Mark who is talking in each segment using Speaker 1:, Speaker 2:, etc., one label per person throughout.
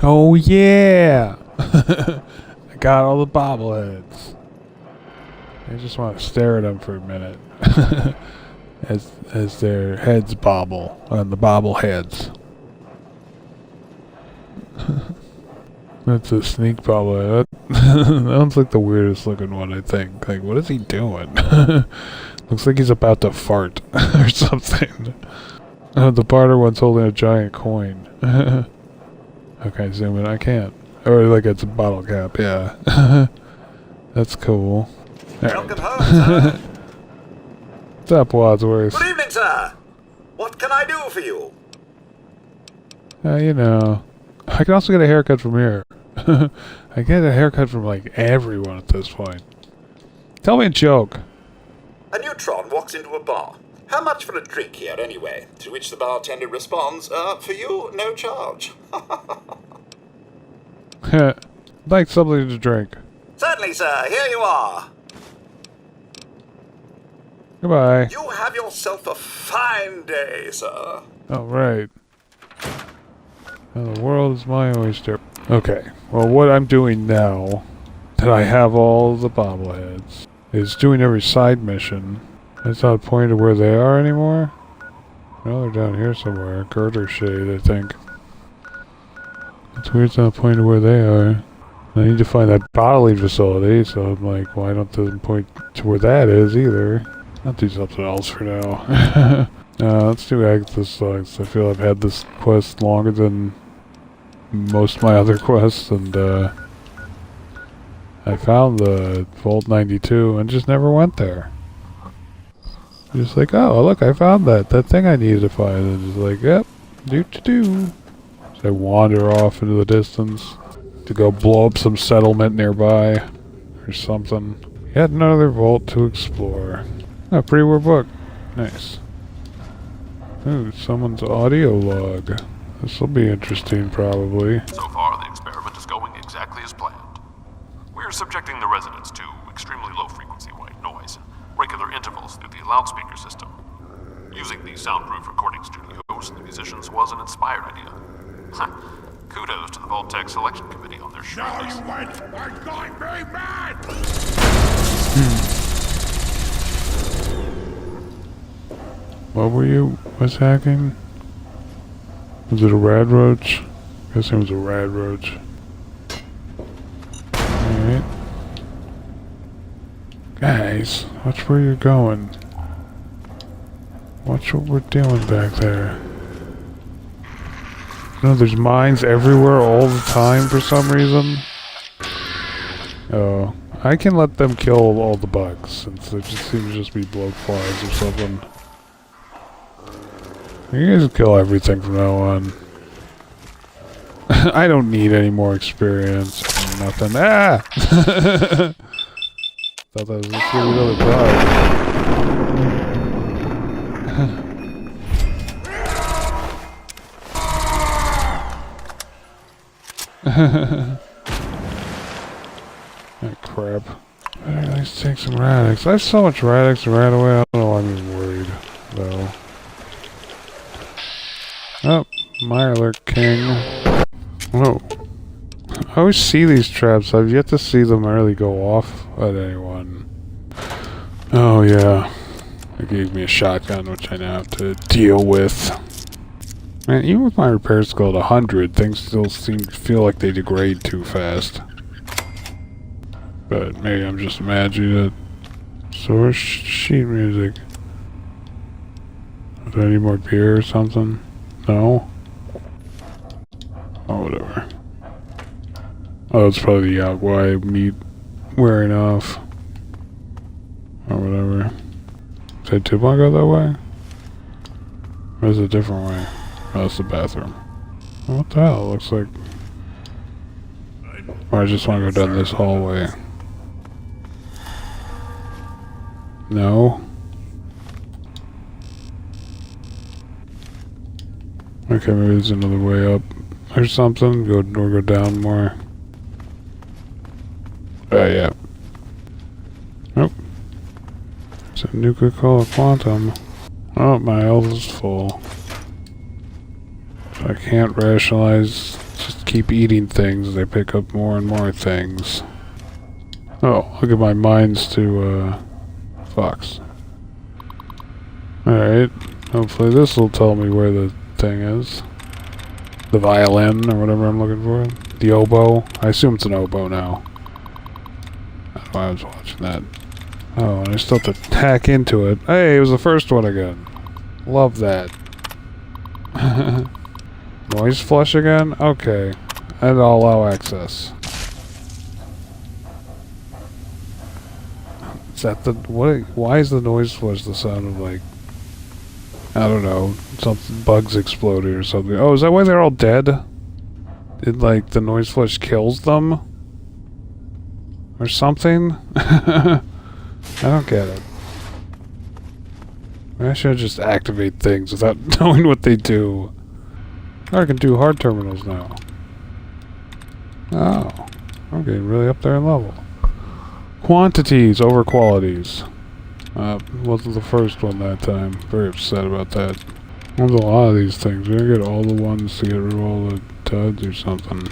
Speaker 1: Oh yeah! I got all the bobbleheads. I just want to stare at them for a minute. as their heads bobble on the bobbleheads. That's a sneak bobblehead. That one's like the weirdest looking one, I think. Like, what is he doing? Looks like he's about to fart or something. The barter one's holding a giant coin. Okay, zoom in. I can't. Or like it's a bottle cap, yeah. That's cool.
Speaker 2: Welcome home, sir.
Speaker 1: What's up, Wadsworth?
Speaker 2: Good evening, sir. What can I do for you?
Speaker 1: You know. I can also get a haircut from here. I get a haircut from like everyone at this point. Tell me a joke.
Speaker 2: A neutron walks into a bar. How much for a drink here, anyway? To which the bartender responds, for you, no charge.
Speaker 1: Like something to drink.
Speaker 2: Certainly, sir. Here you are.
Speaker 1: Goodbye.
Speaker 2: You have yourself a fine day, sir.
Speaker 1: Oh, right. Well, the world is my oyster. Okay, well what I'm doing now, that I have all the bobbleheads, is doing every side mission. That's not pointed where they are anymore. No, they're down here somewhere. Girder Shade, I think. It's weird it's not pointed where they are. I need to find that bottling facility, so I'm like, why don't they point to where that is either? I'll do something else for now. Let's do Agatha's Slugs. I feel I've had this quest longer than most of my other quests, and I found the Vault 92 and just never went there. Just like, oh look, I found that thing I needed to find, and just like, yep, do. So I wander off into the distance to go blow up some settlement nearby or something. Yet another vault to explore. A pre-war book. Nice. Ooh, someone's audio log. This will be interesting, probably.
Speaker 3: So far, the experiment is going exactly as planned. We're subjecting the residents to extremely low-frequency white noise, regular intervals through the loudspeaker system. Using the soundproof recording studios and the musicians was an inspired idea. Kudos to the Vault-Tec Selection Committee on their shrewdness.
Speaker 4: No, you are going very mad!
Speaker 1: What were you attacking? Was it a rad roach? I guess it was a rad roach. Alright. Guys, watch where you're going. Watch what we're doing back there. You know, there's mines everywhere all the time for some reason. Oh, I can let them kill all the bugs, since they just seem to just be blowflies or something. You guys kill everything from now on. I don't need any more experience. Nothing. Ah! Thought that was just gonna be another bug. Oh, crap. Let's take some Radix. I have so much Radix and right away, I don't know why I'm even worried, though. Oh, Mirelurk King. Whoa. I always see these traps. I've yet to see them really go off at anyone. Oh, yeah. It gave me a shotgun, which I now have to deal with. Man, even with my repair skill at 100, things still seem to feel like they degrade too fast. But maybe I'm just imagining it. Source sheet music. Is there any more beer or something? No? Oh, whatever. Oh, it's probably the Yagwai meat wearing off. Or whatever. Did I want to go that way? Or is it a different way? Oh, that's the bathroom. What the hell? It looks like... Or I just want to go down this hallway. No? Okay, maybe there's another way up or something. Or go down more. Yeah. Nope. It's a Nuka Cola Quantum. Oh, my health is full. So I can't rationalize just keep eating things, they pick up more and more things. Oh, I'll give my mines to, Fox. Alright, hopefully this will tell me where the thing is. The violin, or whatever I'm looking for. The oboe. I assume it's an oboe now. That's why I was watching that. Oh, and I still have to hack into it. Hey, it was the first one again. Love that. Noise flush again? Okay. And I'll allow access. Is that the... what? Why is the noise flush the sound of, like... I don't know. Something... bugs exploding or something. Oh, is that why they're all dead? It, like, the noise flush kills them? Or something? I don't get it. Maybe I should just activate things without knowing what they do. Oh, I can do hard terminals now. Oh. I'm getting really up there in level. Quantities over qualities. Wasn't the first one that time. Very upset about that. There's a lot of these things. We're gonna get all the ones to get rid of all the duds or something.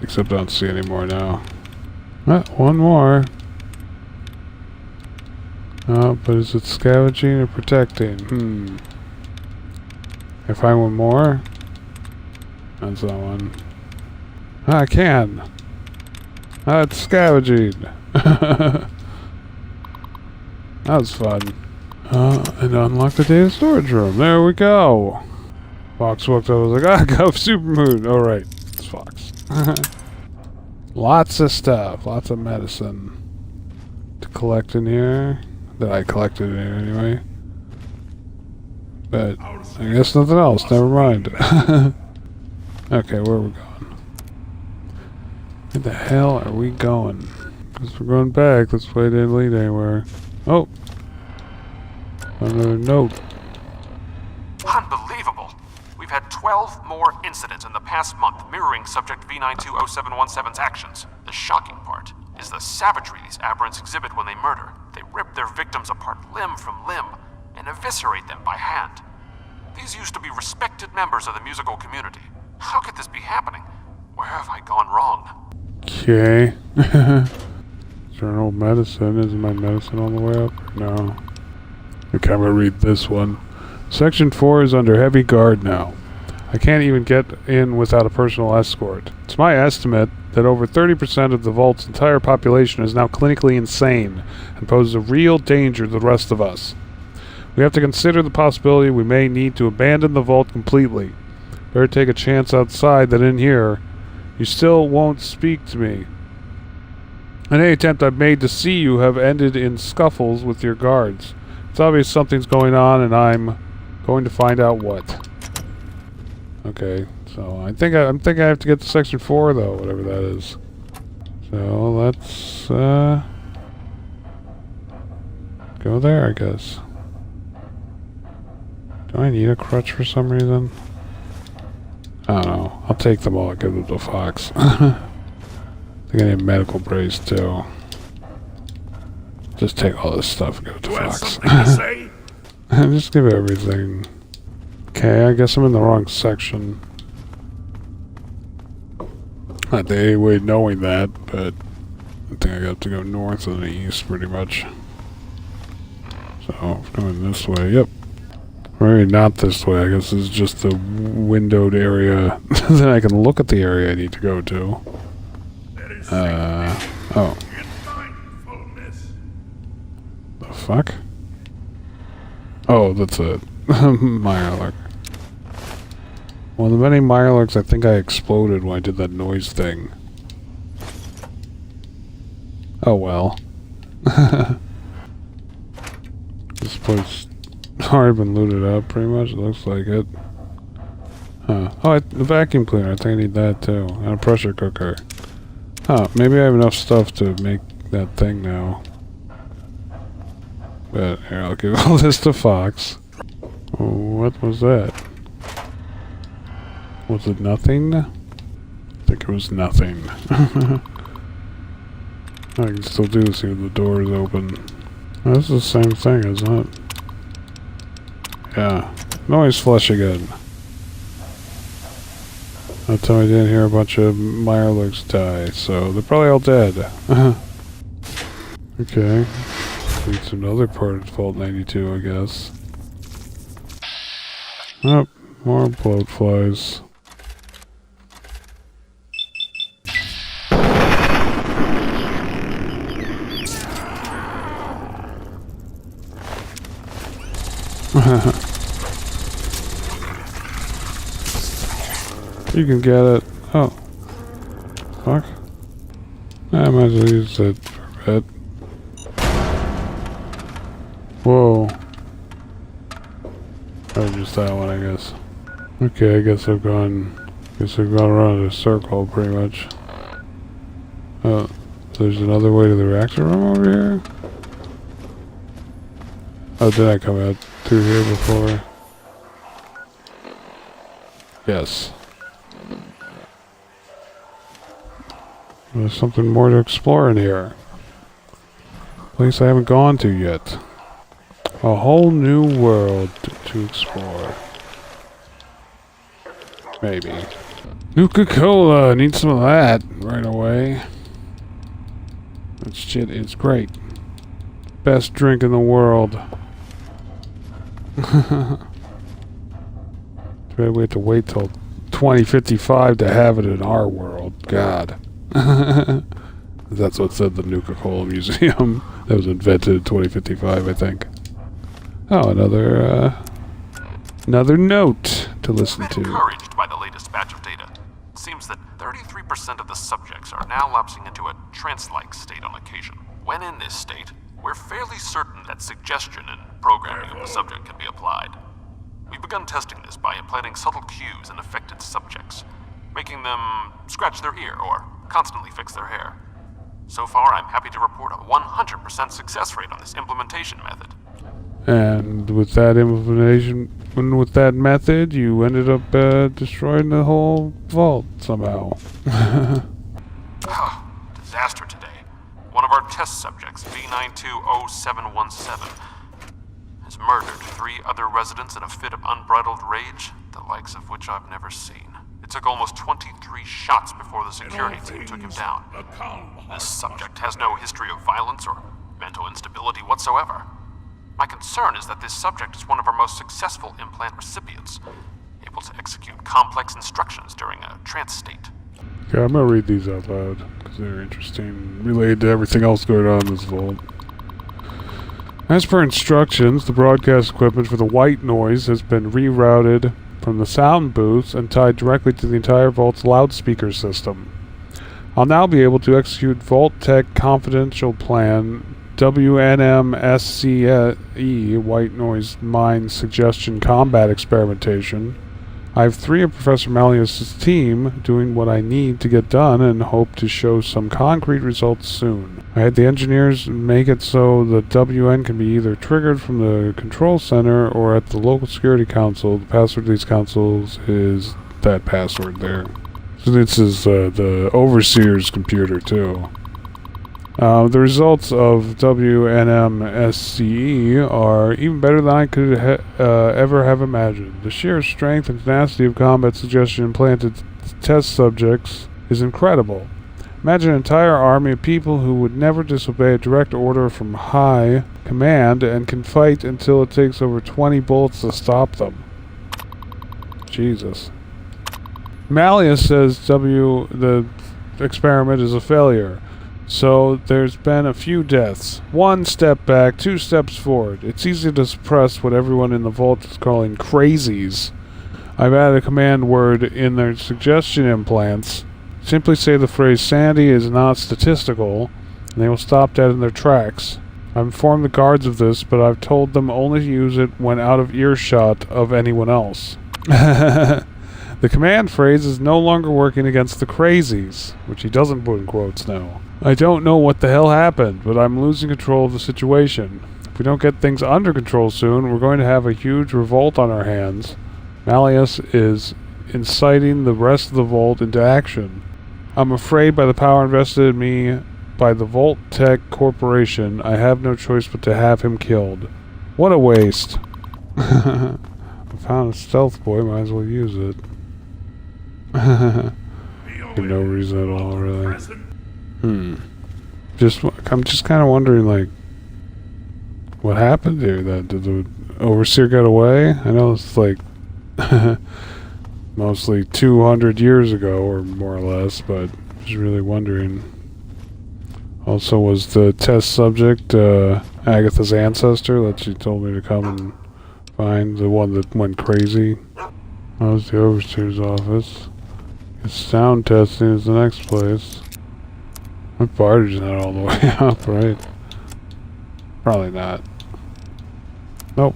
Speaker 1: Except I don't see any more now. One more. Oh, but is it scavenging or protecting? Can I find one more? That's that one. I can! It's scavenging! That was fun. And unlock the data storage room. There we go! Fox walked up and was like, go Supermoon! Oh, right. It's Fox. Lots of stuff. Lots of medicine to collect in here. That I collected in here anyway. But I guess nothing else. Never mind. Okay, where are we going? Where the hell are we going? Because we're going back. This way didn't lead anywhere. Oh! Another note.
Speaker 3: Unbelievable! We've had 12 more incidents in the past month mirroring Subject V920717's actions. The shocking part is the savagery these aberrants exhibit when they murder. They rip their victims apart limb from limb and eviscerate them by hand. These used to be respected members of the musical community. How could this be happening? Where have I gone wrong?
Speaker 1: Okay. Journal medicine. Is my medicine on the way up? No. Okay, I'm gonna read this one. Section 4 is under heavy guard now. I can't even get in without a personal escort. It's my estimate that over 30% of the Vault's entire population is now clinically insane and poses a real danger to the rest of us. We have to consider the possibility we may need to abandon the Vault completely. Better take a chance outside than in here. You still won't speak to me. Any attempt I've made to see you have ended in scuffles with your guards. It's obvious something's going on and I'm going to find out what. Okay, so I'm thinking I have to get to Section 4 though, whatever that is. So let's go there, I guess. Do I need a crutch for some reason? I don't know. I'll take them all and give them to Fox. I think I need a medical brace too. Just take all this stuff and give it to Fox.
Speaker 4: Something to say?
Speaker 1: Just give everything. Okay, I guess I'm in the wrong section. Not the any way knowing that, but I think I got to go north and east pretty much. So, going this way, yep. Maybe not this way, I guess this is just the windowed area. Then I can look at the area I need to go to. Oh. The fuck? Oh, that's a Mirelurk. One of the many Mirelurks I think I exploded when I did that noise thing. Oh well. This place already been looted up pretty much, it looks like it. Huh. Oh, the vacuum cleaner, I think I need that too. And a pressure cooker. Huh, maybe I have enough stuff to make that thing now. But here, I'll give all this to Fox. Oh, what was that? Was it nothing? I think it was nothing. I can still do this here, the door is open. Oh, this is the same thing, isn't it? Yeah. Noise flush again. That time I didn't hear a bunch of Mirelurks die, so they're probably all dead. Okay. It's another part of Vault 92, I guess. Oh, more bloatflies. You can get it. Oh. Fuck. I might as well use that for a bit. Whoa. Oh, just that one, I guess. Okay, I guess I've gone around in a circle, pretty much. Oh, there's another way to the reactor room over here? Oh, did I come out through here before? Yes. There's something more to explore in here. Place I haven't gone to yet. A whole new world to explore. Maybe. Nuka-Cola! Need some of that right away. That shit is great. Best drink in the world. We have to wait till 2055 to have it in our world. God. That's what said the Nuka-Cola Museum. That was invented in 2055, I think. Oh, another note to listen to.
Speaker 3: Encouraged by the latest batch of data. It seems that 33% of the subjects are now lapsing into a trance-like state on occasion. When in this state, we're fairly certain that suggestion and programming of the subject can be applied. We've begun testing this by implanting subtle cues in affected subjects, making them scratch their ear or constantly fix their hair. So far, I'm happy to report a 100% success rate on this implementation method.
Speaker 1: And with that method, you ended up destroying the whole vault somehow.
Speaker 3: Disaster today. One of our test subjects, V920717, has murdered 3 other residents in a fit of unbridled rage, the likes of which I've never seen. It took almost 23 shots before the security team took him down. This subject has no history of violence or mental instability whatsoever. My concern is that this subject is one of our most successful implant recipients, able to execute complex instructions during a trance state.
Speaker 1: Okay, I'm gonna read these out loud, because they're interesting, related to everything else going on in this vault. As per instructions, the broadcast equipment for the white noise has been rerouted from the sound booths and tied directly to the entire vault's loudspeaker system. I'll now be able to execute Vault-Tec Confidential Plan WNMSCE White Noise Mind Suggestion Combat Experimentation. I have 3 of Professor Malleus's team doing what I need to get done and hope to show some concrete results soon. I had the engineers make it so the WN can be either triggered from the control center or at the local security council. The password to these councils is that password there. So this is the overseer's computer too. The results of WNMSCE are even better than I could ever have imagined. The sheer strength and tenacity of combat suggestion implanted test subjects is incredible. Imagine an entire army of people who would never disobey a direct order from high command and can fight until it takes over 20 bullets to stop them. Jesus. Malleus says the experiment is a failure. So there's been a few deaths. 1 step back, 2 steps forward. It's easy to suppress what everyone in the vault is calling crazies. I've added a command word in their suggestion implants. Simply say the phrase "Sandy is not statistical," and they will stop dead in their tracks. I've informed the guards of this, but I've told them only to use it when out of earshot of anyone else. The command phrase is no longer working against the crazies, which he doesn't put in quotes now. I don't know what the hell happened, but I'm losing control of the situation. If we don't get things under control soon, we're going to have a huge revolt on our hands. Malleus is inciting the rest of the Vault into action. I'm afraid by the power invested in me by the Vault-Tec Corporation, I have no choice but to have him killed. What a waste. I found a stealth boy, might as well use it. For no reason at all, really. I'm just kind of wondering, like, what happened here? Did the overseer get away? I know it's like mostly 200 years ago, or more or less, but I was really wondering. Also, was the test subject Agatha's ancestor that she told me to come and find, the one that went crazy? That was the overseer's office. Sound testing is the next place. My barge not all the way up, right? Probably not. Nope.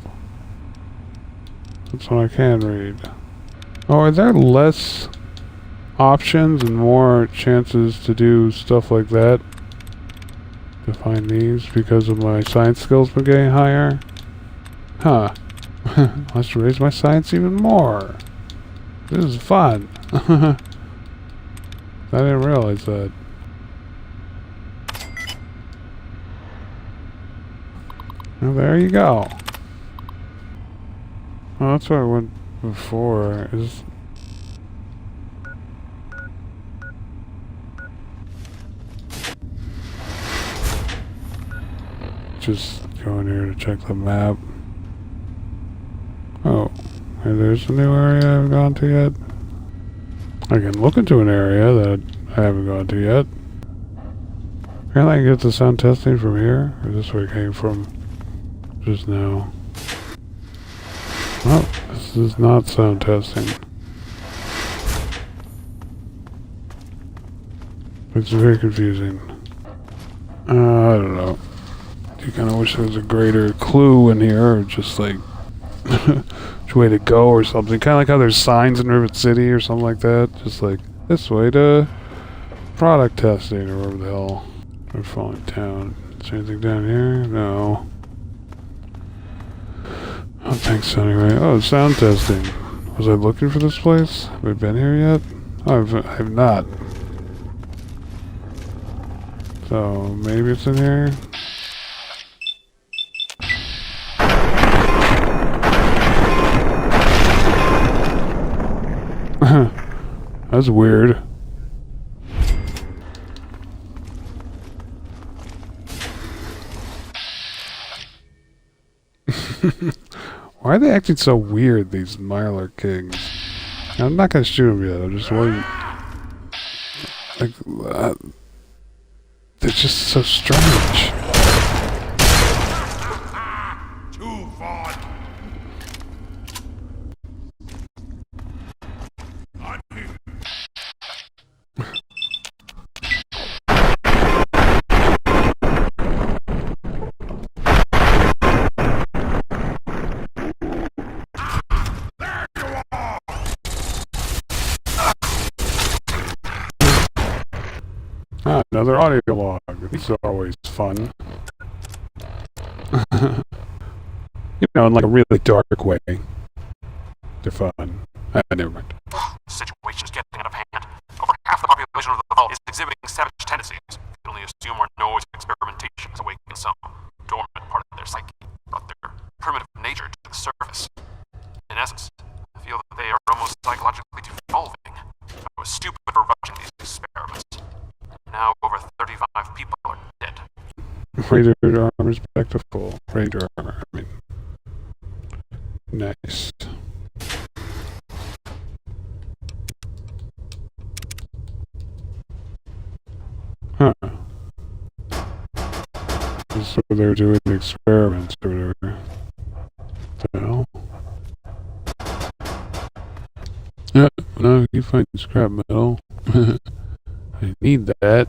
Speaker 1: That's one I can read. Oh, are there less options and more chances to do stuff like that? To find these because of my science skills been getting higher? Huh. Let's raise my science even more. This is fun. I didn't realize that. Well, there you go. Well, that's where I went before. Just go in here to check the map. Oh, and there's a new area I haven't gone to yet. I can look into an area that I haven't gone to yet. Can I get the sound testing from here? Or this way it came from just now? Oh, this is not sound testing. It's very confusing. I don't know. You kind of wish there was a greater clue in here, or just like which way to go or something. Kind of like how there's signs in Rivet City or something like that. Just like this way to product testing or whatever the hell. We're falling down. Is there anything down here? No. I don't think so anyway. Oh, sound testing. Was I looking for this place? Have I been here yet? Oh, I've not. So maybe it's in here. That's weird. Why are they acting so weird, these Mylar Kings? I'm not gonna shoot them yet, I'm just wondering. Like, they're just so strange.
Speaker 4: Too fun.
Speaker 1: Ah, another audio log. These are always fun. You know, in like a really dark way. They're fun. Never mind.
Speaker 3: The situation's getting out of hand. Over half the population of the vault is exhibiting savage tendencies. You can only assume or know its experimentation has awakened some dormant part of their psyche, brought their primitive nature to the surface. In essence, I feel that they are almost psychologically devolving. I was stupid for rushing these experiments. Now over 35 people are dead.
Speaker 1: Raider armor's back to full. Raider armor, I mean. Nice. Huh. This is where they're doing the experiments or whatever. What the hell? Yeah, no, you find scrap metal. I need that.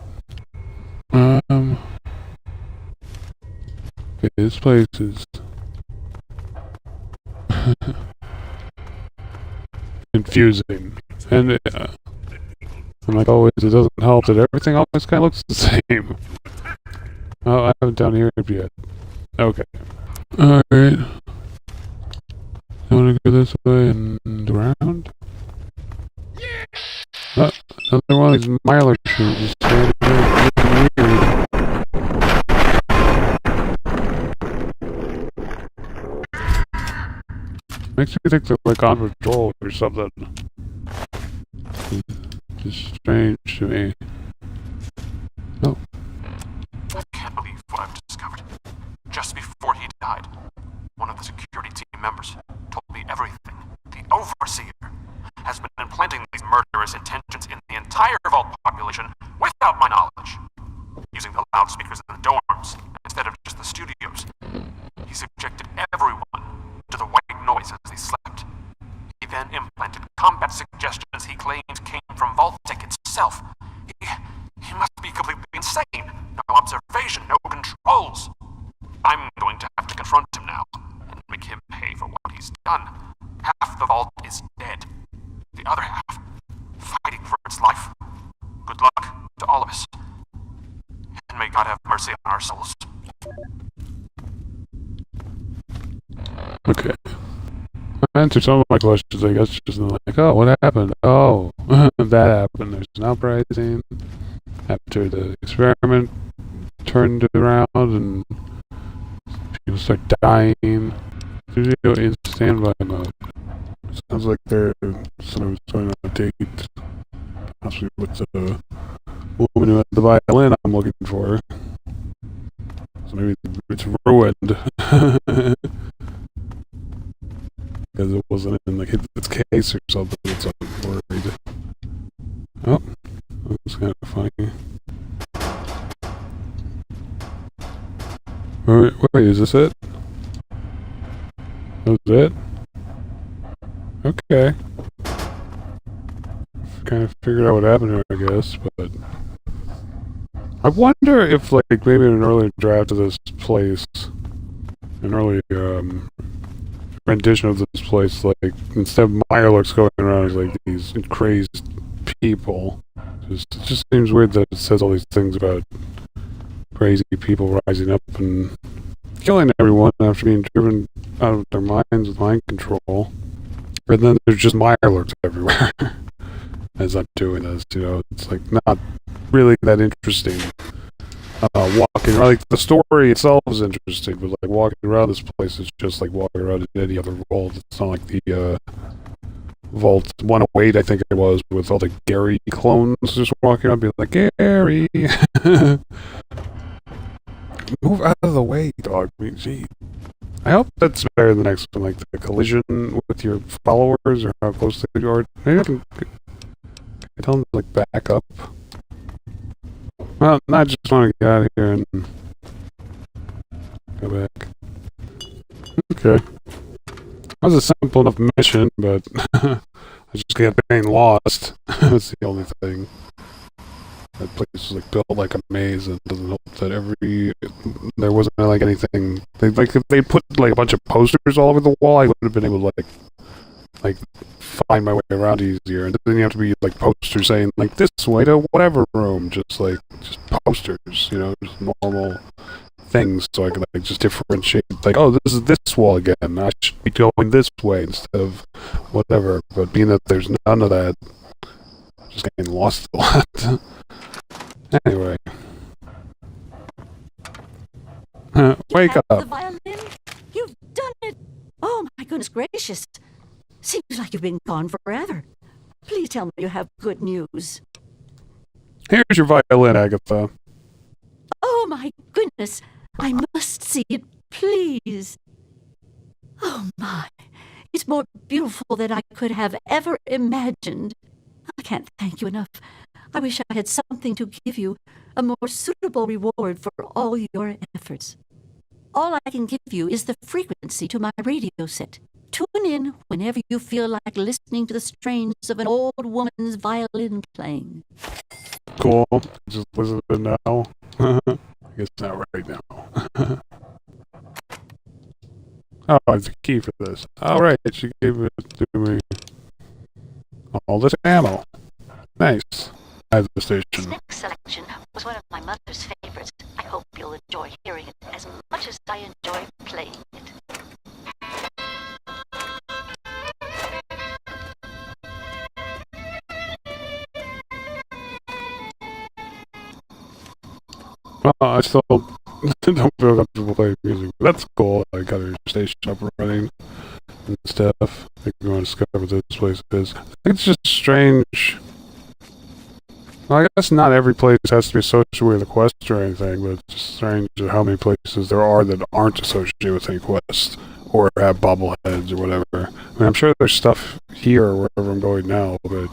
Speaker 1: Okay, this place is confusing. And like always, it doesn't help that everything always kind of looks the same. Oh, I haven't done here yet. Okay. Alright. I want to go this way and around. Another one of these Mylar shoes is standing there looking weird. Makes me think they're like on patrol or something. Just strange to me. Oh.
Speaker 3: I can't believe what I've discovered. Just before he died, one of the security team members told me everything. The Overseer has been implanting these murderous intentions in the entire Vault population without my knowledge. Using the loudspeakers in the dorms instead of just the studios. He subjected everyone to the white noise as they slept. He then implanted combat suggestions he claims came from Vault-Tec itself. He must be completely insane. No observation, no controls. I'm going to have to confront him now and make him pay for what he's done. Half the Vault is dead. The other half, fighting for its life. Good luck to all of us. And may God have mercy on our souls.
Speaker 1: Okay. I answered some of my questions, I guess, just like, oh, what happened? Oh, that happened. There's an uprising. After the experiment turned around and people start dying. Studio in standby mode. Sounds like someone was going on a date. Possibly with the woman who had the violin I'm looking for. So maybe it's ruined. Because it wasn't in like its case or something, so I'm worried. Oh, that's kind of funny. Wait, is this it? That was it? Okay. Kind of figured out what happened here, I guess, but I wonder if, like, maybe in an earlier draft of this place, an early rendition of this place, like, instead of Mirelurks going around as, like, these crazed people, it just seems weird that it says all these things about crazy people rising up and killing everyone after being driven out of their minds with mind control. And then there's just Mirelurks everywhere. As I'm doing this, you know, it's like not really that interesting. Walking around, like the story itself is interesting, but like walking around this place is just like walking around in any other vault. It's not like the Vault 108, I think it was, with all the Gary clones just walking around, being like, Gary, move out of the way, dog. I mean, gee. I hope that's better than the next one, like the collision with your followers or how close they are. Maybe I can tell them to like back up. Well, I just want to get out of here and go back. Okay. That was a simple enough mission, but I just kept getting lost. That's the only thing. That place was like built like a maze, and it doesn't help that there wasn't like anything. If they put like a bunch of posters all over the wall, I would have been able to like find my way around easier. And then you have to be like posters saying like this way to whatever room, just posters, you know, just normal things, so I can like just differentiate. Like, oh, this is this wall again. I should be going this way instead of whatever. But being that there's none of that, I'm just getting lost a lot. Anyway. Wake up.
Speaker 5: The violin? You've done it! Oh my goodness gracious. Seems like you've been gone forever. Please tell me you have good news.
Speaker 1: Here's your violin, Agatha.
Speaker 5: Oh my goodness. I must see it, please. Oh my. It's more beautiful than I could have ever imagined. I can't thank you enough. I wish I had something to give you, a more suitable reward for all your efforts. All I can give you is the frequency to my radio set. Tune in whenever you feel like listening to the strains of an old woman's violin playing.
Speaker 1: Cool. Just listen to it now. I guess not right now. Oh, it's a key for this. Alright, she gave it to me. All this ammo. Nice. At the
Speaker 5: This
Speaker 1: station.
Speaker 5: next selection was one of my mother's favorites. I hope you'll enjoy hearing it as much as I enjoy playing it.
Speaker 1: I still don't feel comfortable playing music, but that's cool. I got her station up and running and stuff. I think we want to discover what this place is. I think it's just strange Well, I guess not every place has to be associated with a quest or anything, but it's just strange how many places there are that aren't associated with any quest or have bobbleheads or whatever. I mean, I'm sure there's stuff here wherever I'm going now, but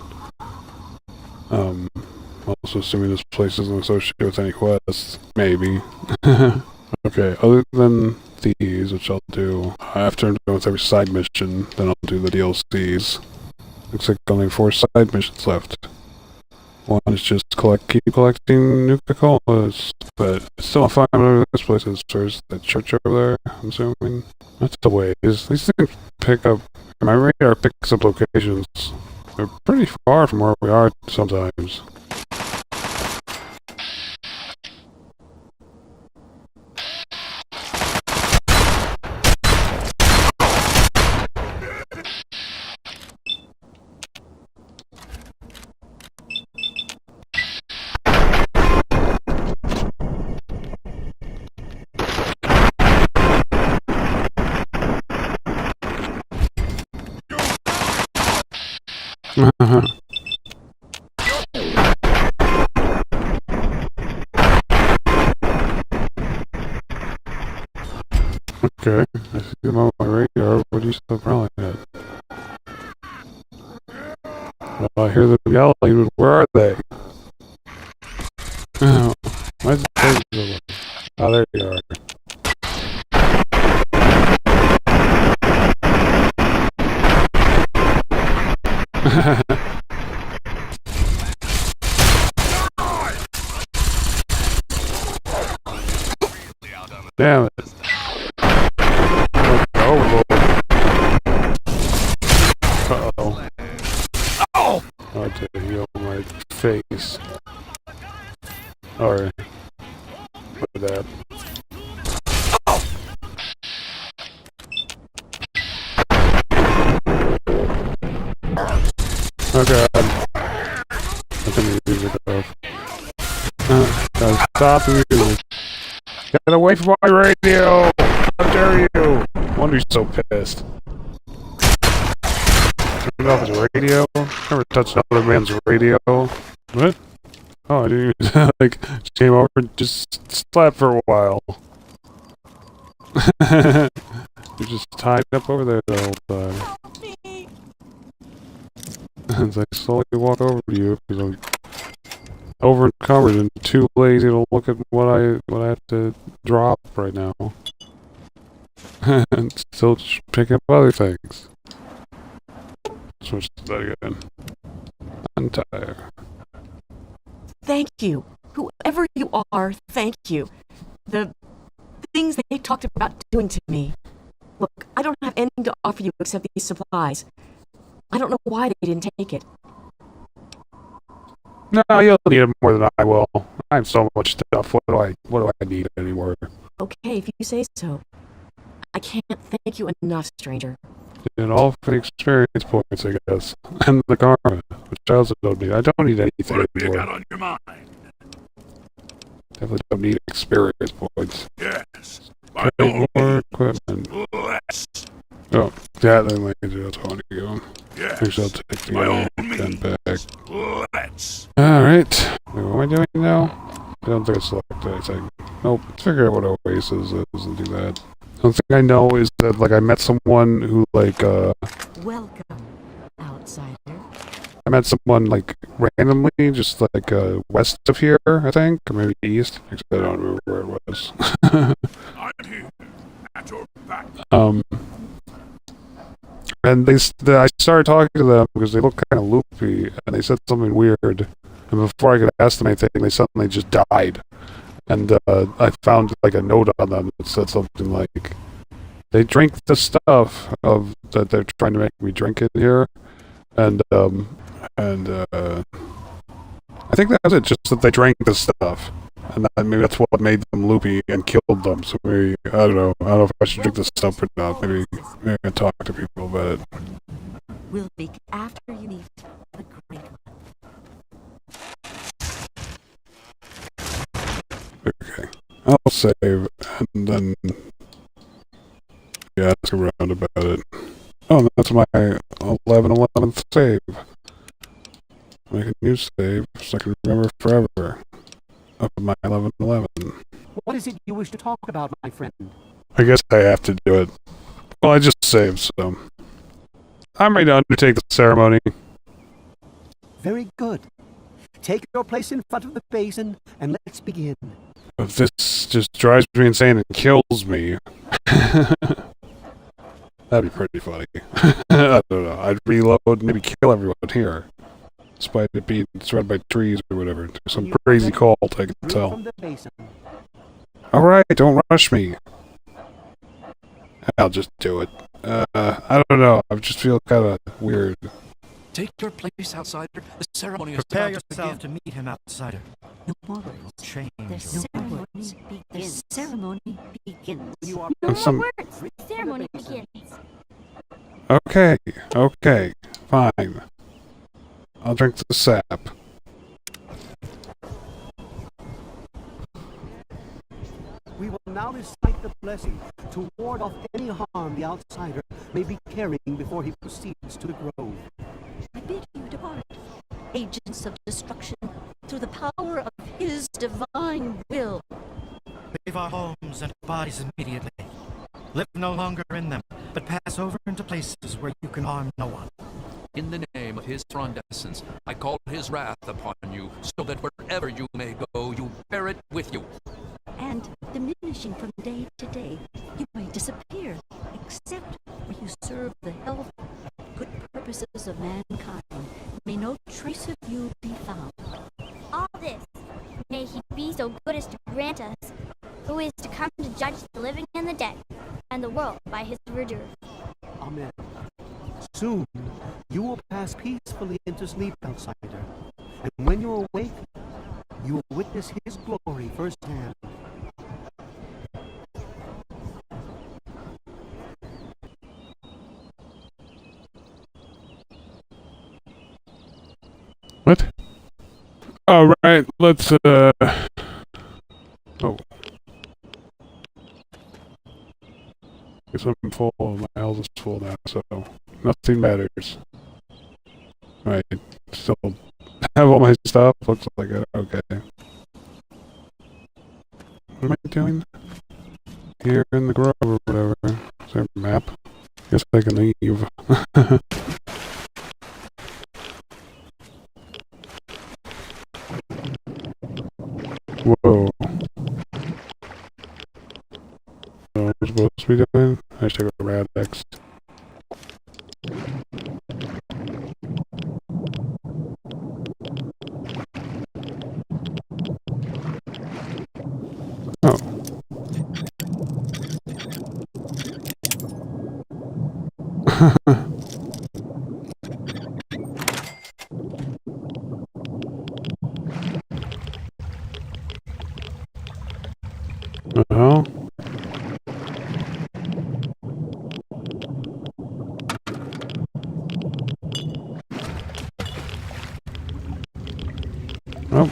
Speaker 1: I'm also assuming this place isn't associated with any quests. Maybe. Okay, other than these, which I'll do after I'm done with every side mission, then I'll do the DLCs. Looks like only 4 side missions left. One is just keep collecting Nuka-Colas, but it's still not fine whatever this place is. There's the church over there, I'm assuming. That's the ways. These things pick up, my radar picks up locations. They're pretty far from where we are sometimes. Okay, I see them on my radar. What are you still growling at? Well, I hear them yelling, but where are they? Oh, why is it so? Oh, there you are. Damn it. Oh, uh-oh. Oh! I had to heal my face. Alright. Look at that. Oh god. I can use music off. Gotta stop the music. Get away from my radio! How dare you! No wonder you're so pissed. Turn off his radio? Never touched another man's radio. What? Oh, I didn't even, like, just came over and just slept for a while. You're just tied up over there the whole time. As I slowly walk over to you, because I'm over encumbered and too lazy to look at what I have to drop right now. And still picking up other things. Switch to that again. Untire.
Speaker 6: Thank you. Whoever you are, thank you. The things they talked about doing to me. Look, I don't have anything to offer you except these supplies. I don't know why they didn't take it.
Speaker 1: No, you'll need it more than I will. I have so much stuff. What do I need anymore?
Speaker 6: Okay, if you say so. I can't thank you enough, stranger.
Speaker 1: And all for the experience points, I guess. And the karma, which I also don't need. I don't need anything
Speaker 4: What have you got
Speaker 1: anymore.
Speaker 4: on your mind?
Speaker 1: Definitely don't need experience points.
Speaker 4: Yes. By
Speaker 1: Okay,
Speaker 4: all
Speaker 1: more
Speaker 4: means,
Speaker 1: equipment.
Speaker 4: let's.
Speaker 1: Oh, yeah, then laser, that's what I want to go.
Speaker 4: Yes.
Speaker 1: Actually, I'll take the
Speaker 4: By all
Speaker 1: gun
Speaker 4: means,
Speaker 1: back.
Speaker 4: let's.
Speaker 1: Alright. What am I doing now? I don't think I selected anything. Nope. Let's figure out what Oasis is and do that. The only thing I know is that, like, I met someone who, like,
Speaker 6: Welcome, outsider.
Speaker 1: I met someone, like, randomly, just, like, west of here, I think, or maybe east. Actually, I don't remember where it was.
Speaker 4: I'm here. At your back.
Speaker 1: And I started talking to them because they look kind of loopy, and they said something weird. And before I could ask them anything, they suddenly just died. And I found like a note on them that said something like, "They drink the stuff that they're trying to make me drink it here," and I think that's it. Just that they drank the stuff, and maybe that's what made them loopy and killed them. So maybe I don't know if I should drink this stuff or not. Maybe I can talk to people about it.
Speaker 6: We'll speak after you leave the great one.
Speaker 1: Okay, I'll save and then ask around about it. Oh, that's my 11/11th save. Make a new save so I can remember forever. Up at my 1111.
Speaker 7: What is it you wish to talk about, my friend?
Speaker 1: I guess I have to do it. Well, I just saved, so... I'm ready to undertake the ceremony.
Speaker 7: Very good. Take your place in front of the basin, and let's begin.
Speaker 1: But this just drives me insane and kills me. That'd be pretty funny. I don't know. I'd reload and maybe kill everyone here. Despite it being surrounded by trees or whatever. Some crazy cult, I can
Speaker 7: Drink
Speaker 1: tell.
Speaker 7: from the basin.
Speaker 1: Alright, don't rush me. I'll just do it. I don't know. I just feel kind of weird.
Speaker 8: Take your place, outsider. The ceremony is
Speaker 9: Prepare
Speaker 8: about to
Speaker 9: yourself
Speaker 8: begin.
Speaker 9: to meet him, outsider.
Speaker 5: No more words.
Speaker 9: Change.
Speaker 5: The ceremony begins. The ceremony begins.
Speaker 7: You are
Speaker 1: And some...
Speaker 10: Words. Ceremony begins.
Speaker 1: Okay, okay, fine. I'll drink the sap.
Speaker 7: We will now recite the blessing to ward off any harm the outsider may be carrying before he proceeds to the grove.
Speaker 5: I bid you depart, agents of destruction, through the power of his divine will.
Speaker 9: Leave our homes and bodies immediately. Live no longer in them, but pass over into places where you can harm no one.
Speaker 8: In the name of his frondescence, I call his wrath upon you, so that wherever you may go, you bear it with you.
Speaker 5: And diminishing from day to day, you may disappear, except where you serve the health and good purposes of mankind. May no trace of you be found.
Speaker 10: All this, may he be so good as to grant us, who is to come to judge the living and the dead, and the world by his verdure.
Speaker 7: Amen. Soon, you will pass peacefully into sleep, outsider. And when you awake, you will witness his glory firsthand.
Speaker 1: What? Alright, let's, Oh. Guess I'm full, my health is full now, so nothing matters. Right, still have all my stuff, looks like it, okay. What am I doing? Here in the grove or whatever. Is there a map? Guess I can leave. Whoa. So what am I supposed to be doing? I should take a Rad-X. Oh. Uh-huh. Oh.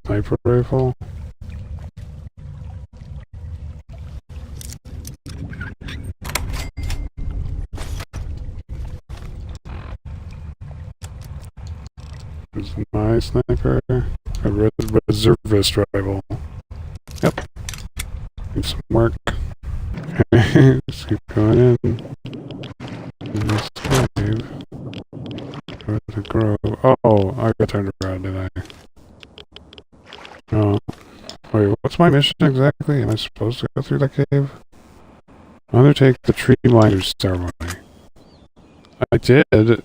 Speaker 1: Sniper rifle. There's my sniper. A reservist rifle. Yep. Need some work. Okay, let's keep going in. This cave. Go to the grove. Oh, I got turned around, didn't I? Oh. Wait, what's my mission exactly? Am I supposed to go through that cave? Undertake the tree miners ceremony. I did. Is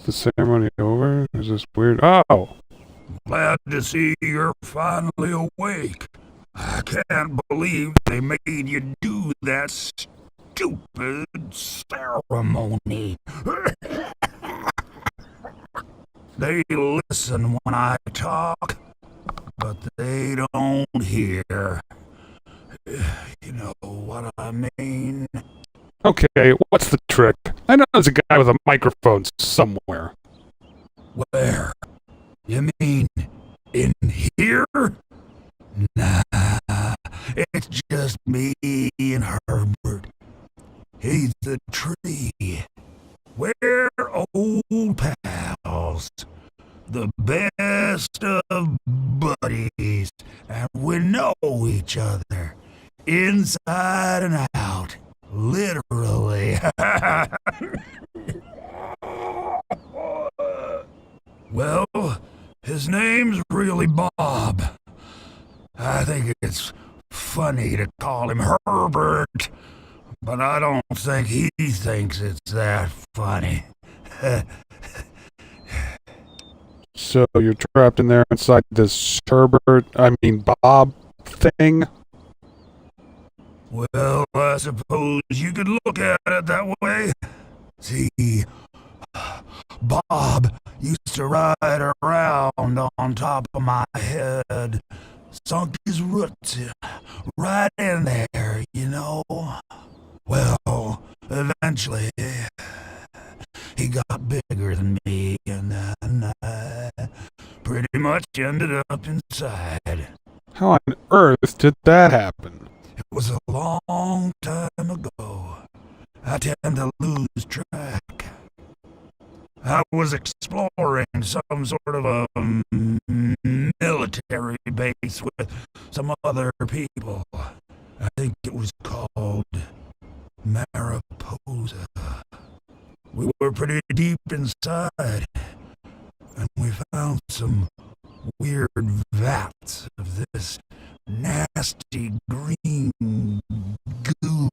Speaker 1: the ceremony over? Is this weird? Oh!
Speaker 4: Glad to see you're finally awake. I can't believe they made you do that stupid ceremony. They listen when I talk, but they don't hear. You know what I mean?
Speaker 1: Okay, what's the trick? I know there's a guy with a microphone somewhere.
Speaker 4: Where? You mean in here? Nah, it's just me and Herbert. He's the tree. We're old pals. The best of buddies. And we know each other. Inside and out. Literally. Well, his name's really Bob. I think it's funny to call him Herbert, but I don't think he thinks it's that funny.
Speaker 1: So you're trapped in there inside this Bob thing?
Speaker 4: Well, I suppose you could look at it that way. See, Bob used to ride around on top of my head, sunk his roots right in there, you know. Well, eventually, he got bigger than me, and then I pretty much ended up inside.
Speaker 1: How on earth did that happen?
Speaker 4: It was a long time ago. I tend to lose track. I was exploring some sort of a military base with some other people. I think it was called Mariposa. We were pretty deep inside, and we found some weird vats of this nasty green goo.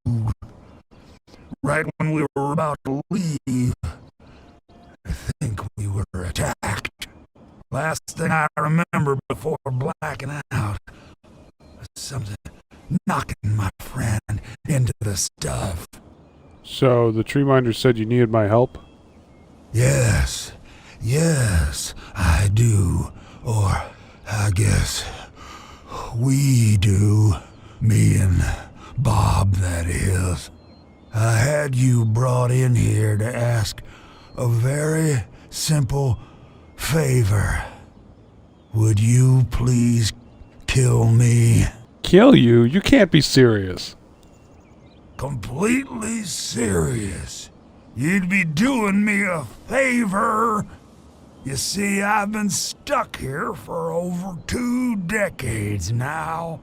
Speaker 4: Right when we were about to leave, I think we were attacked. Last thing I remember before blacking out was something knocking my friend into the stuff.
Speaker 1: So the tree minder said you needed my help?
Speaker 4: Yes, I do. Or, I guess, we do. Me and Bob, that is. I had you brought in here to ask a very simple favor. Would you please kill me?
Speaker 1: Kill you? You can't be serious.
Speaker 4: Completely serious. You'd be doing me a favor. You see, I've been stuck here for over 2 decades now,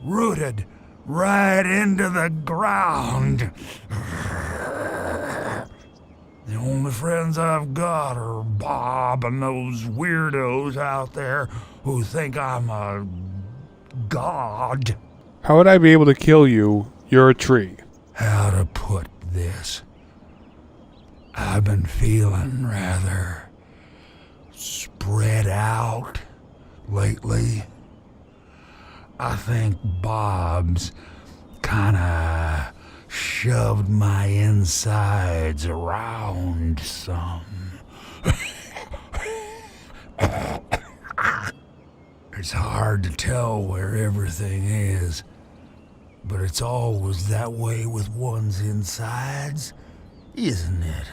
Speaker 4: rooted right into the ground. The only friends I've got are Bob and those weirdos out there who think I'm a god.
Speaker 1: How would I be able to kill you? You're a tree.
Speaker 4: How to put this? I've been feeling rather spread out lately. I think Bob's kinda shoved my insides around some. It's hard to tell where everything is, but it's always that way with one's insides, isn't it?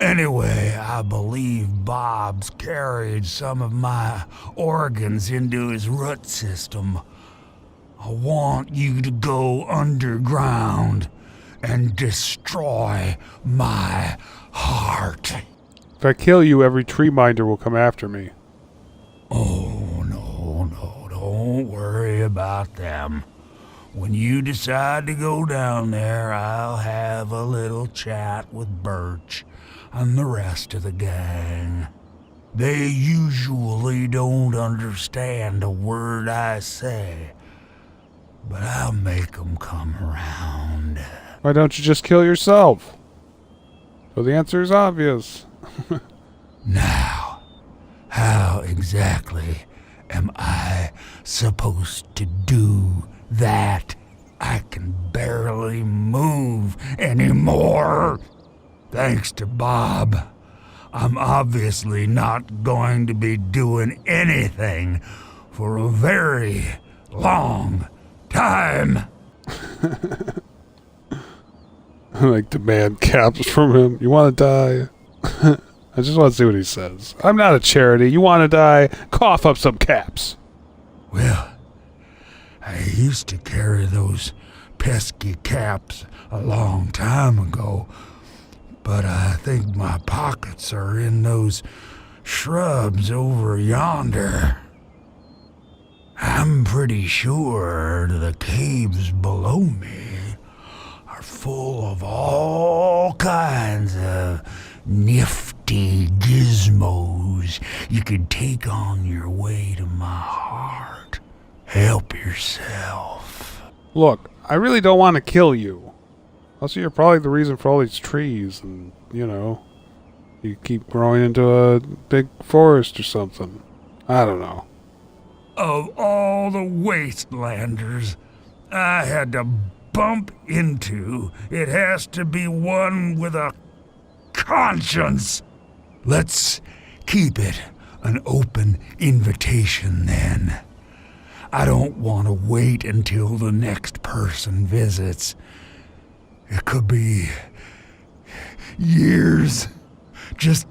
Speaker 4: Anyway, I believe Bob's carried some of my organs into his root system. I want you to go underground and destroy my heart.
Speaker 1: If I kill you, every tree minder will come after me.
Speaker 4: Oh, no, don't worry about them. When you decide to go down there, I'll have a little chat with Birch and the rest of the gang. They usually don't understand a word I say, but I'll make them come around.
Speaker 1: Why don't you just kill yourself? Well, the answer is obvious.
Speaker 4: Now, how exactly am I supposed to do that? I can barely move anymore. Thanks to Bob, I'm obviously not going to be doing anything for a very long time.
Speaker 1: I like demand caps from him. You want to die? I just want to see what he says. I'm not a charity. You want to die? Cough up some caps.
Speaker 4: Well, I used to carry those pesky caps a long time ago, but I think my pockets are in those shrubs over yonder. I'm pretty sure the caves below me are full of all kinds of nifty gizmos you can take on your way to my heart. Help yourself.
Speaker 1: Look, I really don't want to kill you. Also, you're probably the reason for all these trees, and, you know, you keep growing into a big forest or something. I don't know.
Speaker 4: Of all the wastelanders I had to bump into, it has to be one with a conscience. Let's keep it an open invitation then. I don't want to wait until the next person visits. It could be years. Just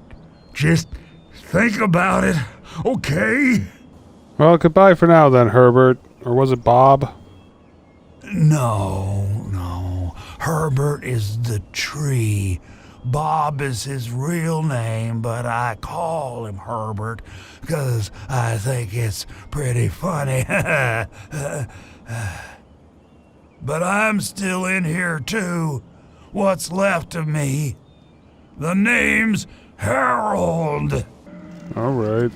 Speaker 4: think about it, okay?
Speaker 1: Well, goodbye for now then, Herbert. Or was it Bob?
Speaker 4: No. Herbert is the tree. Bob is his real name, but I call him Herbert because I think it's pretty funny. But I'm still in here too. What's left of me? The name's Harold.
Speaker 1: All right.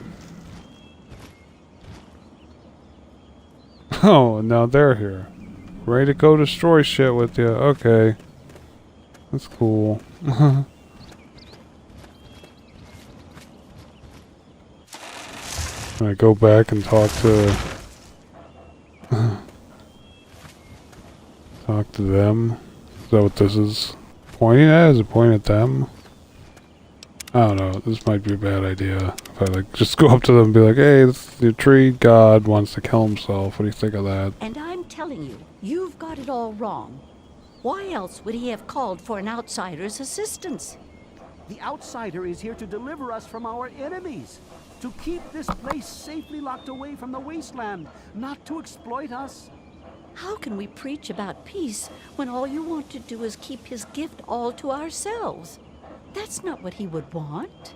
Speaker 1: Oh, now they're here. Ready to go destroy shit with you. Okay. That's cool. I go back and talk to... talk to them. Is that what this is pointing at? Is it pointing at them? I don't know. This might be a bad idea. If I like just go up to them and be like, hey, the tree god wants to kill himself. What do you think of that?
Speaker 5: And I'm telling you, you've got it all wrong. Why else would he have called for an outsider's assistance?
Speaker 7: The outsider is here to deliver us from our enemies, to keep this place safely locked away from the wasteland, not to exploit us.
Speaker 5: How can we preach about peace when all you want to do is keep his gift all to ourselves? That's not what he would want.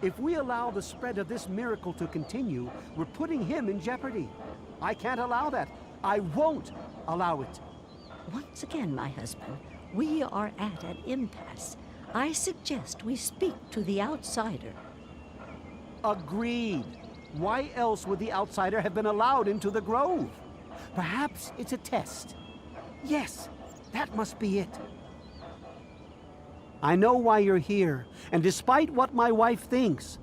Speaker 7: If we allow the spread of this miracle to continue, we're putting him in jeopardy. I can't allow that. I won't allow it.
Speaker 5: Once again, my husband, we are at an impasse. I suggest we speak to the outsider.
Speaker 7: Agreed. Why else would the outsider have been allowed into the grove? Perhaps it's a test. Yes, that must be it. I know why you're here, and despite what my wife thinks,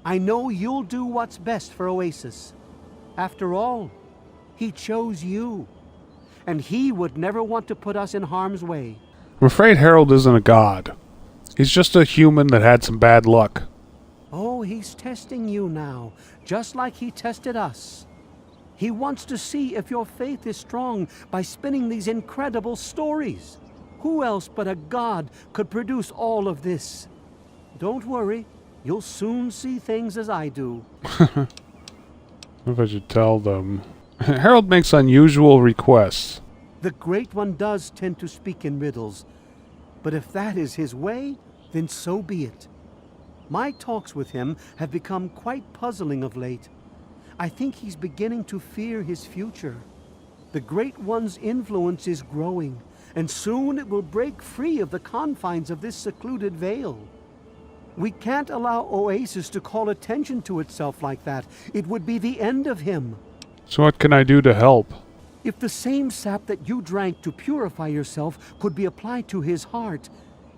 Speaker 7: I know you'll do what's best for Oasis. After all, he chose you, and he would never want to put us in harm's way.
Speaker 1: I'm afraid Harold isn't a god. He's just a human that had some bad luck.
Speaker 7: Oh, he's testing you now, just like he tested us. He wants to see if your faith is strong by spinning these incredible stories. Who else but a god could produce all of this? Don't worry, you'll soon see things as I do.
Speaker 1: I if I should tell them. Harold makes unusual requests.
Speaker 7: The Great One does tend to speak in riddles, but if that is his way, then so be it. My talks with him have become quite puzzling of late. I think he's beginning to fear his future. The Great One's influence is growing, and soon it will break free of the confines of this secluded vale. We can't allow Oasis to call attention to itself like that. It would be the end of him.
Speaker 1: So what can I do to help?
Speaker 7: If the same sap that you drank to purify yourself could be applied to his heart,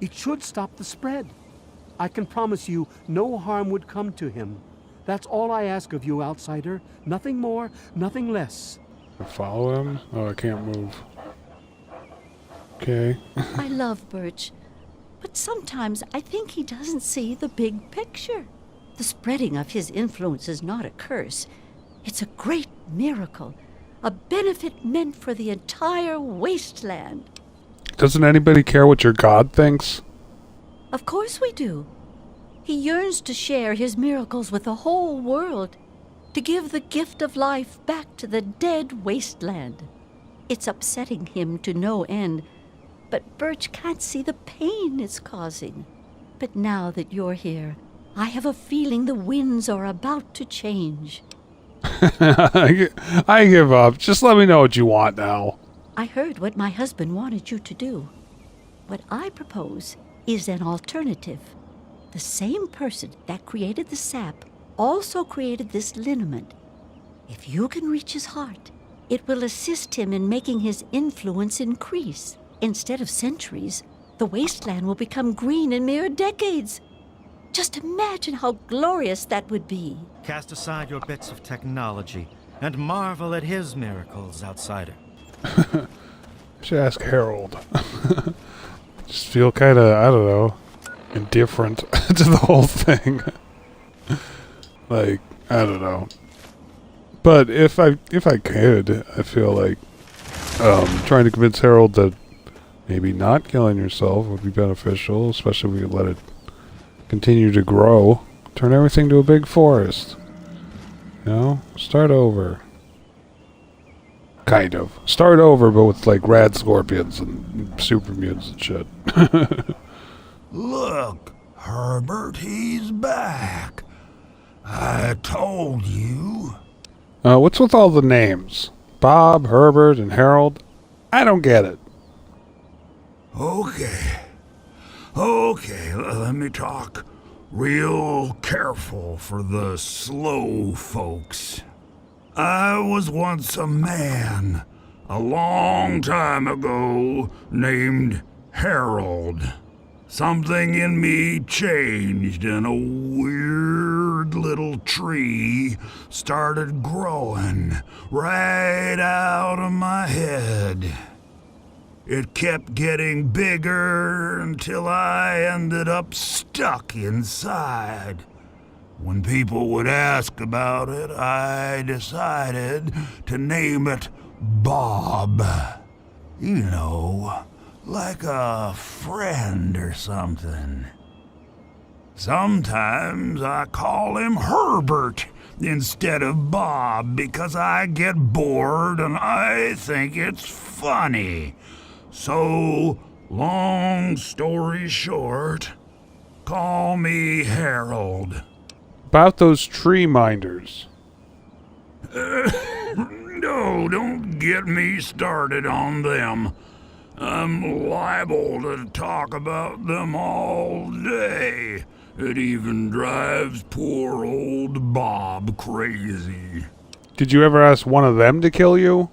Speaker 7: It should stop the spread. I can promise you no harm would come to him. That's all I ask of you, outsider. Nothing more, nothing less.
Speaker 1: Follow him? Oh, I can't move. Okay.
Speaker 5: I love Birch, but sometimes I think he doesn't see the big picture. The spreading of his influence is not a curse. It's a great miracle, a benefit meant for the entire wasteland.
Speaker 1: Doesn't anybody care what your god thinks?
Speaker 5: Of course we do. He yearns to share his miracles with the whole world, to give the gift of life back to the dead wasteland. It's upsetting him to no end, but Birch can't see the pain it's causing. But now that you're here, I have a feeling the winds are about to change.
Speaker 1: I give up. Just let me know what you want now.
Speaker 5: I heard what my husband wanted you to do. What I propose is an alternative. The same person that created the sap also created this liniment. If you can reach his heart, it will assist him in making his influence increase. Instead of centuries, the wasteland will become green in mere decades. Just imagine how glorious that would be.
Speaker 9: Cast aside your bits of technology and marvel at his miracles, outsider.
Speaker 1: I should ask Harold. Just feel kind of, I don't know, indifferent to the whole thing. Like, I don't know. But if I could, I feel like trying to convince Harold that maybe not killing yourself would be beneficial, especially if we let it continue to grow. Turn everything to a big forest. You know? Start over. Kind of. Start over, but with like rad scorpions and super mutants and shit.
Speaker 4: Look, Herbert, he's back. I told you.
Speaker 1: What's with all the names? Bob, Herbert, and Harold? I don't get it.
Speaker 4: Okay, let me talk real careful for the slow folks. I was once a man, a long time ago, named Harold. Something in me changed and a weird little tree started growing right out of my head. It kept getting bigger until I ended up stuck inside. When people would ask about it, I decided to name it Bob. You know, like a friend or something. Sometimes I call him Herbert instead of Bob because I get bored and I think it's funny. So, long story short, call me Harold.
Speaker 1: About those tree minders.
Speaker 4: No, don't get me started on them. I'm liable to talk about them all day. It even drives poor old Bob crazy.
Speaker 1: Did you ever ask one of them to kill you?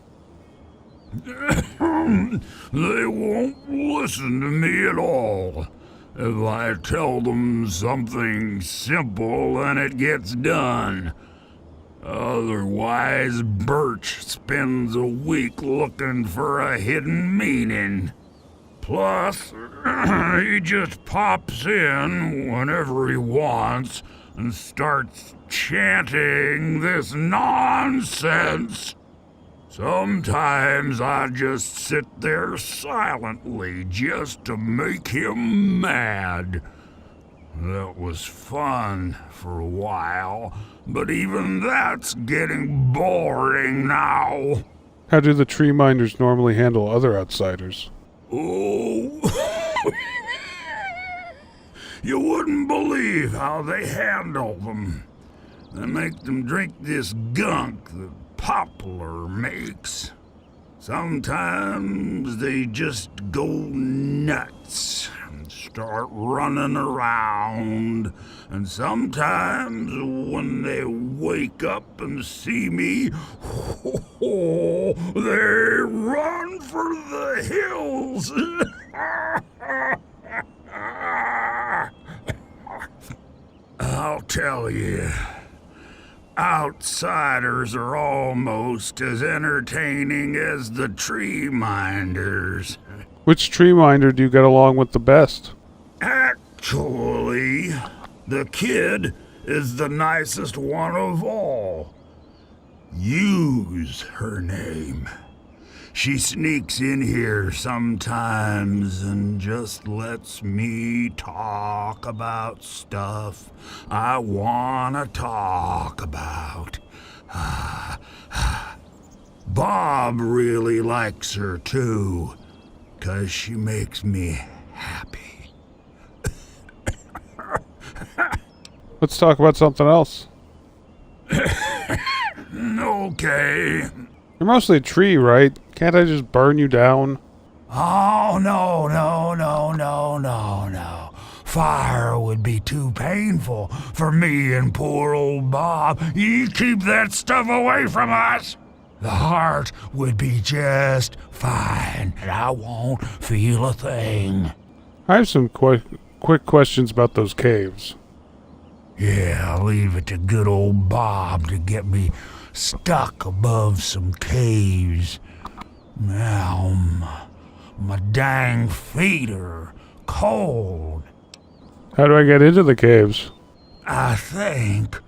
Speaker 4: They won't listen to me at all. If I tell them something simple, then it gets done. Otherwise, Birch spends a week looking for a hidden meaning. Plus, he just pops in whenever he wants and starts chanting this nonsense. Sometimes I just sit there silently just to make him mad. That was fun for a while, but even that's getting boring now.
Speaker 1: How do the tree minders normally handle other outsiders?
Speaker 4: Oh, you wouldn't believe how they handle them. They make them drink this gunk that Poplar makes. Sometimes they just go nuts and start running around, and sometimes when they wake up and see me, they run for the hills. I'll tell you. Outsiders are almost as entertaining as the tree minders.
Speaker 1: Which tree minder do you get along with the best?
Speaker 4: Actually, the kid is the nicest one of all. Use her name. She sneaks in here sometimes and just lets me talk about stuff I wanna talk about. Bob really likes her too, 'cause she makes me happy.
Speaker 1: Let's talk about something else.
Speaker 4: Okay.
Speaker 1: You're mostly a tree, right? Can't I just burn you down?
Speaker 4: Oh, no. Fire would be too painful for me and poor old Bob. You keep that stuff away from us. The heart would be just fine, and I won't feel a thing.
Speaker 1: I have some quick questions about those caves.
Speaker 4: Yeah, I'll leave it to good old Bob to get me stuck above some caves. Now, my dang feet are cold.
Speaker 1: How do I get into the caves?
Speaker 4: I think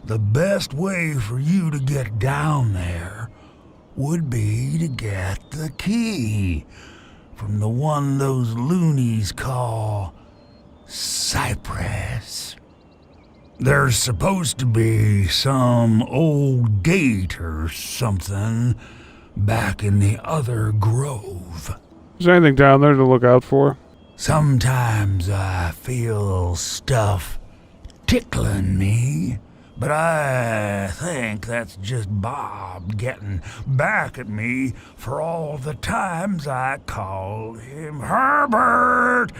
Speaker 4: the best way for you to get down there would be to get the key from the one those loonies call Cypress. There's supposed to be some old gate or something back in the other grove.
Speaker 1: Is there anything down there to look out for?
Speaker 4: Sometimes I feel stuff tickling me, but I think that's just Bob getting back at me for all the times I called him Herbert.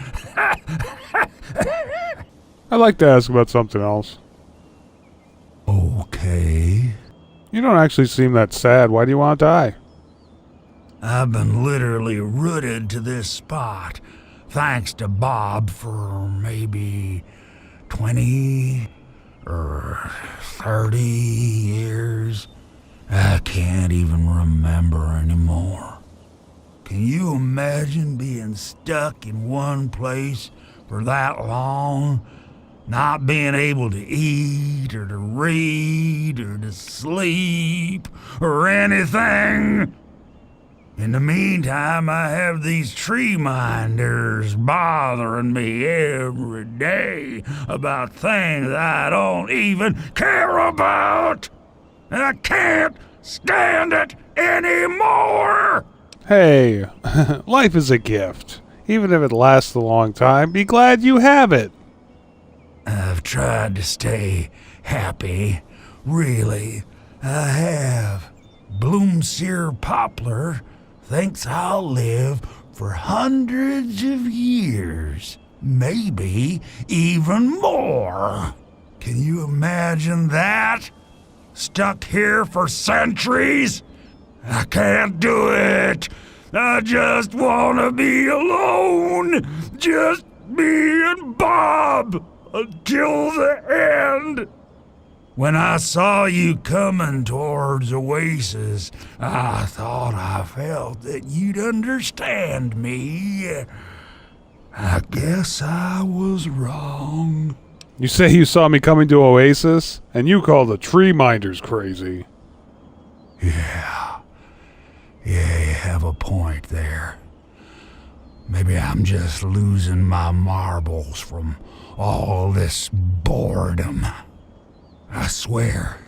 Speaker 1: I'd like to ask about something else.
Speaker 4: Okay.
Speaker 1: You don't actually seem that sad. Why do you want to die?
Speaker 4: I've been literally rooted to this spot, thanks to Bob, for maybe 20 or 30 years. I can't even remember anymore. Can you imagine being stuck in one place for that long? Not being able to eat, or to read, or to sleep, or anything? In the meantime, I have these tree minders bothering me every day about things I don't even care about. And I can't stand it anymore.
Speaker 1: Hey, life is a gift. Even if it lasts a long time, be glad you have it.
Speaker 4: I've tried to stay happy. Really, I have. Bloomseer Poplar thinks I'll live for hundreds of years. Maybe even more. Can you imagine that? Stuck here for centuries? I can't do it. I just want to be alone. Just me and Bob until the end. When I saw you coming towards Oasis, I thought I felt that you'd understand me. I guess I was wrong.
Speaker 1: You say you saw me coming to Oasis, and you call the tree minders crazy.
Speaker 4: Yeah, you have a point there. Maybe I'm just losing my marbles from all this boredom. I swear,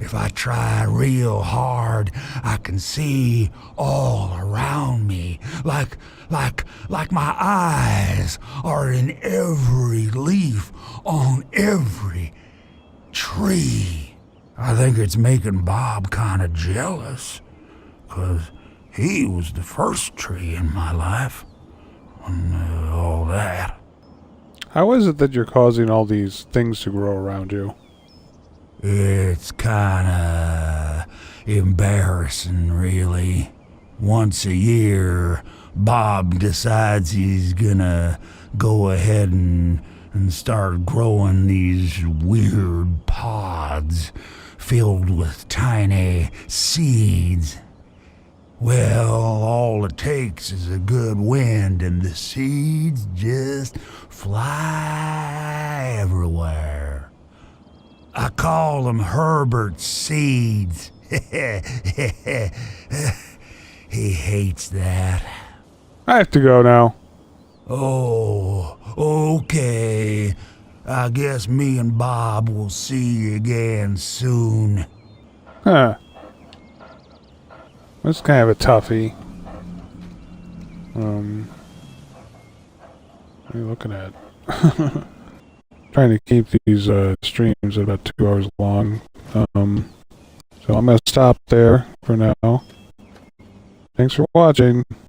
Speaker 4: if I try real hard, I can see all around me, like my eyes are in every leaf on every tree. I think it's making Bob kind of jealous, 'cause he was the first tree in my life, and all that.
Speaker 1: How is it that you're causing all these things to grow around you?
Speaker 4: It's kinda embarrassing, really. Once a year, Bob decides he's gonna go ahead and and start growing these weird pods filled with tiny seeds. Well, all it takes is a good wind and the seeds just fly everywhere. I call them Herbert's seeds. He hates that.
Speaker 1: I have to go now.
Speaker 4: Oh, okay. I guess me and Bob will see you again soon.
Speaker 1: Huh. That's kind of a toughie. What are you looking at? Trying to keep these streams at about 2 hours long. So I'm going to stop there for now. Thanks for watching.